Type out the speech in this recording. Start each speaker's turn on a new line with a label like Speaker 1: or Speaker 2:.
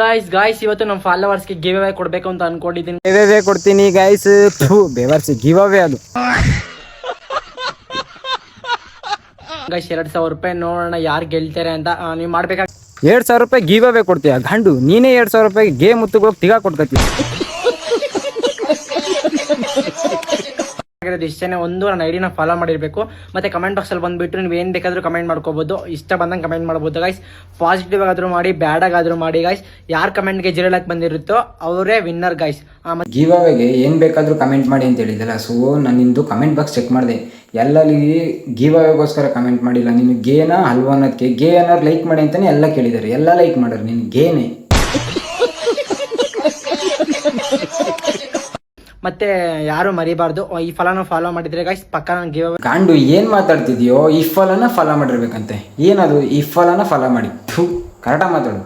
Speaker 1: Guys ಇವತ್ತು ನಮ್ಮ ಫಾಲೋವರ್ಸ್ಗೆ give away ಕೊಡಬೇಕು ಅಂತ ಅನ್ಕೊಂಡಿದ್ದೀನಿ.
Speaker 2: ಗಿವ್ ಅವೇ ಕೊಡ್ತೀನಿ ಗಾಯ್ಸ್. ಬೇವರ್ಸಿ ಗಿವ್ ಅವೇ ಅದು
Speaker 1: ಗಾಯ್ಸ್ 2,000 ರೂಪಾಯಿ ನೋಡೋಣ ಯಾರು ಗೆಲ್ತಾರೆ ಅಂತ. ನೀವು ಮಾಡ್ಬೇಕಾಗ
Speaker 2: 2,000 ರೂಪಾಯಿ ಗಿವ್ ಅವೇ ಕೊಡ್ತೀಯ ಗಂಡು. ನೀನೇ 2,000 ರೂಪಾಯಿ ಗೇಮ್ ಮುತ್ತಿಗೆ ಹೋಗಿ ತಿಗಾ ಕೊಡ್ಕತ್ತೀಯ.
Speaker 1: ಇಷ್ಟೇ ಒಂದು ನನ್ನ ಐಡಿನ ಫಾಲೋ ಮಾಡಿರಬೇಕು. ಮತ್ತೆ ಕಮೆಂಟ್ ಬಾಕ್ಸ್ ಅಲ್ಲಿ ಬಂದ್ಬಿಟ್ಟು ನೀವು ಏನ್ ಬೇಕಾದ್ರೂ ಕಮೆಂಟ್ ಮಾಡ್ಕೋಬಹುದು. ಇಷ್ಟ ಬಂದಂಗೆ ಕಮೆಂಟ್ ಮಾಡ್ಬೋದು ಗೈಸ್. ಪಾಸಿಟಿವ್ ಆಗಾದ್ರೂ ಮಾಡಿ, ಬ್ಯಾಡ್ ಆಗಾದ್ರೂ ಮಾಡಿ ಗೈಸ್. ಯಾರ್ ಕಮೆಂಟ್ಗೆ 0 ಲೈಕ್ ಬಂದಿರುತ್ತೋ ಅವರೇ ವಿನ್ನರ್ ಗೈಸ್.
Speaker 2: ಗಿವ್ ಅವೇಗೆ ಏನ್ ಬೇಕಾದ್ರೂ ಕಮೆಂಟ್ ಮಾಡಿ ಅಂತ ಹೇಳಿದಲ್ಲ. ಸೊ ನಾನು ನಿಂದು ಕಮೆಂಟ್ ಬಾಕ್ಸ್ ಚೆಕ್ ಮಾಡಿದೆ. ಎಲ್ಲಲ್ಲಿ ಗಿವ್ ಅವೇಗೋಸ್ಕರ ಕಮೆಂಟ್ ಮಾಡಿಲ್ಲ. ನೀನು ಗೇನಾ ಅಲ್ವಾ ಅನ್ನೋದಕ್ಕೆ ಗೇ ಏನಾರು ಲೈಕ್ ಮಾಡಿ ಅಂತಾನೆ ಎಲ್ಲ ಕೇಳಿದ್ದಾರೆ. ಎಲ್ಲ ಲೈಕ್ ಮಾಡೋರು ನೀನು ಗೇನೆ.
Speaker 1: ಮತ್ತೆ ಯಾರು ಮರಿಬಾರ್ದು, ಈ ಫಲನ ಫಾಲೋ ಮಾಡಿದ್ರೆ ಗೈಸ್ ಪಕ್ಕ ನಾನು ಗಿವ್ ಅವೇ.
Speaker 2: ಗಾಂಡು ಏನ್ ಮಾತಾಡ್ತಿದ್ಯೋ? ಈ ಫಲನ ಫಾಲೋ ಮಾಡಿರ್ಬೇಕಂತೆ. ಏನದು ಈ ಫಲನ ಫಾಲೋ ಮಾಡಿ? ಕರೆಕ್ಟಾಗಿ ಮಾತಾಡು.